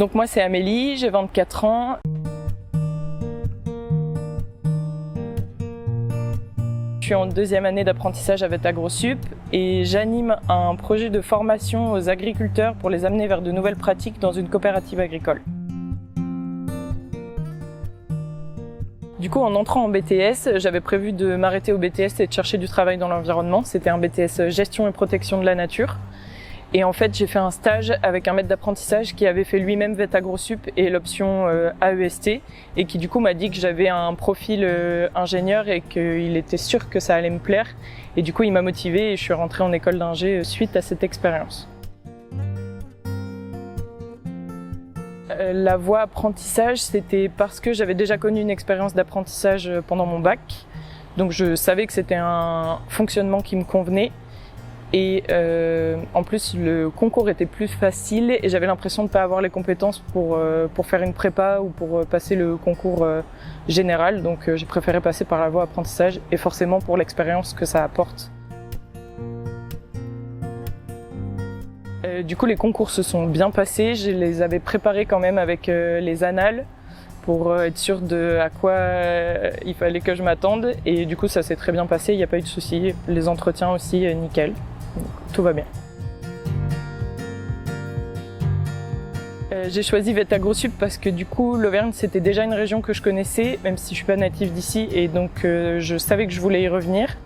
Donc moi c'est Amélie, j'ai 24 ans. Je suis en deuxième année d'apprentissage à VET-AgroSup et j'anime un projet de formation aux agriculteurs pour les amener vers de nouvelles pratiques dans une coopérative agricole. Du coup, en entrant en BTS, j'avais prévu de m'arrêter au BTS et de chercher du travail dans l'environnement. C'était un BTS Gestion et Protection de la Nature. Et en fait, j'ai fait un stage avec un maître d'apprentissage qui avait fait lui-même VET-AgroSup et l'option AEST et qui du coup m'a dit que j'avais un profil ingénieur et qu'il était sûr que ça allait me plaire. Et du coup, il m'a motivée et je suis rentrée en école d'ingé suite à cette expérience. La voie apprentissage, c'était parce que j'avais déjà connu une expérience d'apprentissage pendant mon bac. Donc je savais que c'était un fonctionnement qui me convenait. Et en plus, le concours était plus facile et j'avais l'impression de ne pas avoir les compétences pour faire une prépa ou pour passer le concours général. Donc j'ai préféré passer par la voie apprentissage et forcément pour l'expérience que ça apporte. Du coup, les concours se sont bien passés. Je les avais préparés quand même avec les annales pour être sûr de à quoi il fallait que je m'attende. Et du coup, ça s'est très bien passé, il n'y a pas eu de soucis. Les entretiens aussi, nickel. Donc, tout va bien. J'ai choisi VET-AgroSup parce que du coup, l'Auvergne, c'était déjà une région que je connaissais, même si je suis pas native d'ici. Et donc, je savais que je voulais y revenir.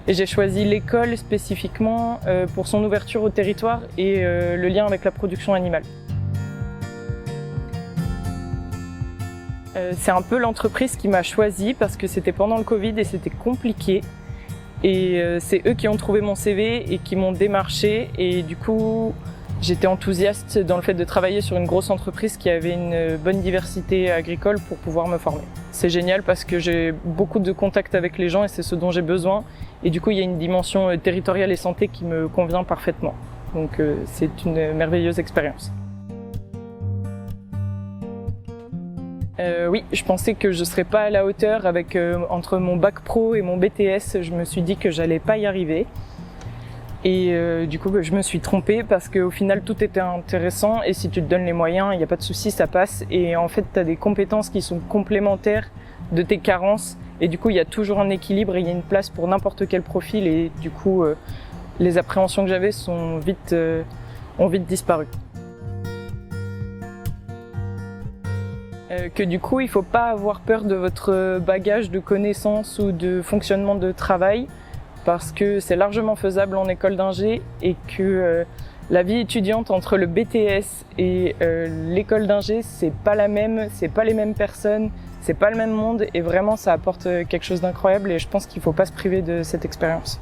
Et j'ai choisi l'école spécifiquement pour son ouverture au territoire et le lien avec la production animale. C'est un peu l'entreprise qui m'a choisi parce que c'était pendant le Covid et c'était compliqué. Et c'est eux qui ont trouvé mon CV et qui m'ont démarché. Et du coup, j'étais enthousiaste dans le fait de travailler sur une grosse entreprise qui avait une bonne diversité agricole pour pouvoir me former. C'est génial parce que j'ai beaucoup de contacts avec les gens et c'est ce dont j'ai besoin. Et du coup, il y a une dimension territoriale et santé qui me convient parfaitement. Donc c'est une merveilleuse expérience. Oui, je pensais que je ne serais pas à la hauteur avec entre mon bac pro et mon BTS. Je me suis dit que j'allais pas y arriver. Et du coup, je me suis trompée parce qu'au final, tout était intéressant et si tu te donnes les moyens, il n'y a pas de souci, ça passe. Et en fait, tu as des compétences qui sont complémentaires de tes carences et du coup, il y a toujours un équilibre et il y a une place pour n'importe quel profil et du coup, les appréhensions que j'avais ont vite disparu. Que du coup, il ne faut pas avoir peur de votre bagage de connaissances ou de fonctionnement de travail parce que c'est largement faisable en école d'ingé et que la vie étudiante entre le BTS et l'école d'ingé, c'est pas la même, c'est pas les mêmes personnes, c'est pas le même monde et vraiment ça apporte quelque chose d'incroyable et je pense qu'il ne faut pas se priver de cette expérience.